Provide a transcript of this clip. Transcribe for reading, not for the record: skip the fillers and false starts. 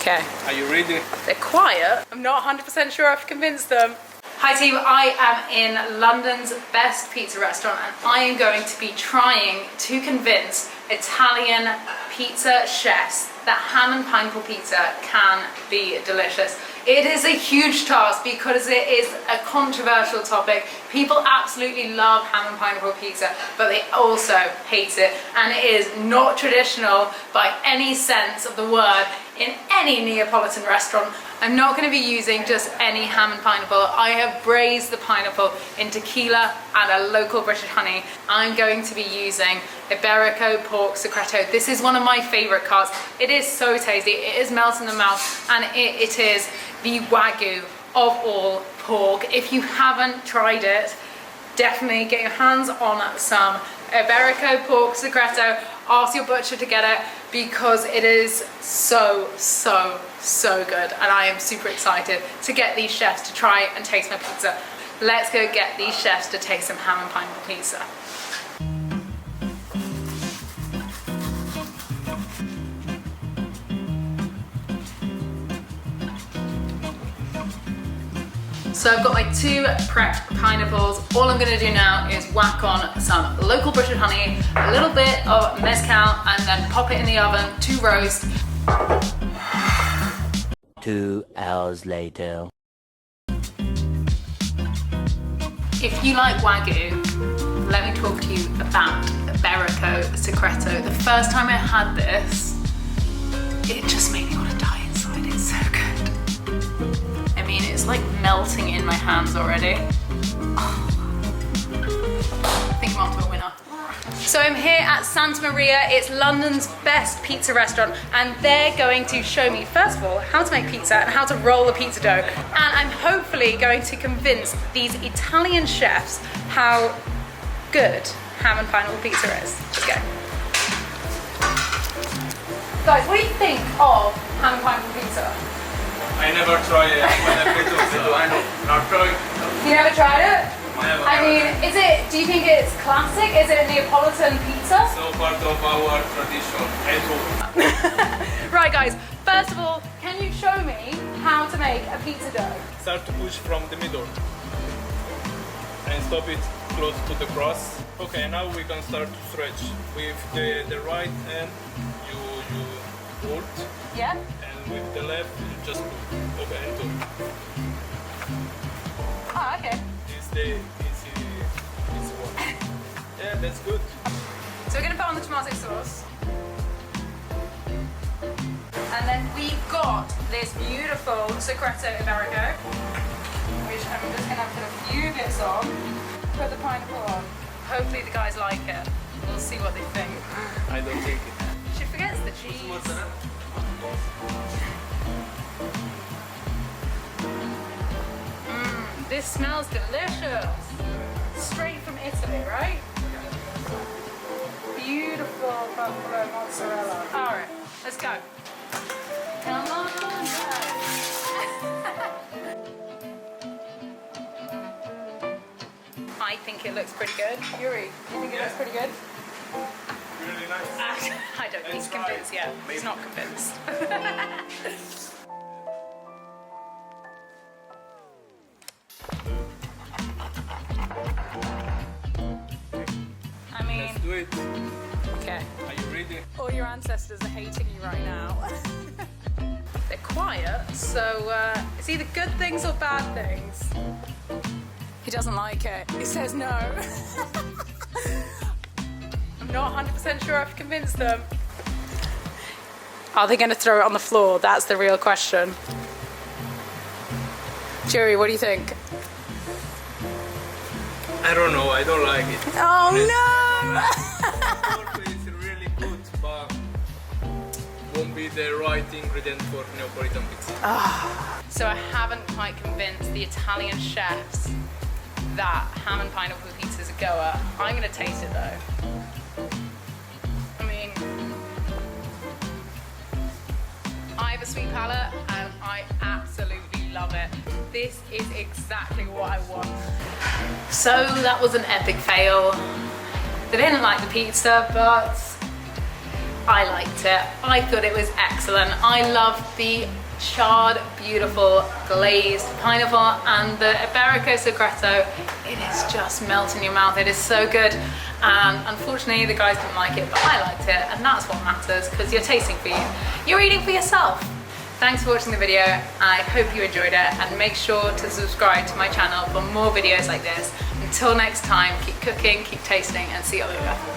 Okay. Are you ready? They're quiet. I'm not 100% sure I've convinced them. Hi team, I am in London's best pizza restaurant and I am going to be trying to convince Italian pizza chefs that ham and pineapple pizza can be delicious. It is a huge task because it is a controversial topic. People absolutely love ham and pineapple pizza, but they also hate it, and it is not traditional by any sense of the word in any Neapolitan restaurant. I'm not going to be using just any ham and pineapple. I have braised the pineapple in tequila and a local British honey. I'm going to be using Iberico pork secreto. This is one of my favorite cuts. It is so tasty. It is melt in the mouth, and it is the wagyu of all pork. If you haven't tried it, definitely get your hands on some Iberico pork secreto. Ask your butcher to get it because it is so good, and I am super excited to get these chefs to try and taste my pizza. Let's go get these chefs to taste some ham and pineapple pizza. So I've got my 2 prepped pineapples. All I'm gonna do now is whack on some local British honey, a little bit of mezcal, and then pop it in the oven to roast. 2 hours later. If you like wagyu, let me talk to you about Iberico Secreto. The first time I had this, it just made me want to die inside. It's so good. I mean, it's like melting in my hands already. Oh. I think I'm on to a winner. So I'm here at Santa Maria. It's London's best pizza restaurant, and they're going to show me, first of all, how to make pizza and how to roll a pizza dough. And I'm hopefully going to convince these Italian chefs how good ham and pineapple pizza is. Let's go. Guys, what do you think of ham and pineapple pizza? I never tried it. I know. Not tried. You never tried it? I mean, do you think it's classic? Is it a Neapolitan pizza? So part of our tradition. Right guys, first of all, can you show me how to make a pizza dough? Start to push from the middle and stop it close to the cross. Okay, now we can start to stretch. With the right hand, you hold. Yeah. And with the left, you just put over and turn. Oh, okay. This is the easy one. Yeah, that's good. So we're going to put on the tomato sauce. And then we've got this beautiful Secreto Iberico, which I'm just going to put a few bits on. Put the pineapple on. Hopefully the guys like it. We'll see what they think. I don't think it. She forgets the cheese. This smells delicious. Straight from Italy, right? Beautiful buffalo mozzarella. All right, let's go. Come on, guys. I think it looks pretty good. Yuri, you think it looks pretty good? Really nice. I don't think he's convinced yet. He's not convinced. I mean, Let's do it. okay. Are you ready? All your ancestors are hating you right now. They're quiet, so it's either good things or bad things. He doesn't like it. He says no. I'm not 100% sure I've convinced them. Are they going to throw it on the floor? That's the real question. Jerry, what do you think? I don't know, I don't like it. Oh no! It's really good, but won't be the right ingredient for Neopolitan pizza. So I haven't quite convinced the Italian chefs that ham and pineapple pizza is a goer. I'm going to taste it though. I mean, I have a sweet palate and I absolutely love it. This is exactly what I want. So that was an epic fail. They didn't like the pizza, but I liked it. I thought it was excellent. I love the charred, beautiful, glazed pineapple and the Iberico Secreto. It is just melt in your mouth. It is so good. And unfortunately, the guys didn't like it, but I liked it, and that's what matters, because you're tasting for you. You're eating for yourself. Thanks for watching the video. I hope you enjoyed it, and make sure to subscribe to my channel for more videos like this. Until next time, keep cooking, keep tasting, and see you later.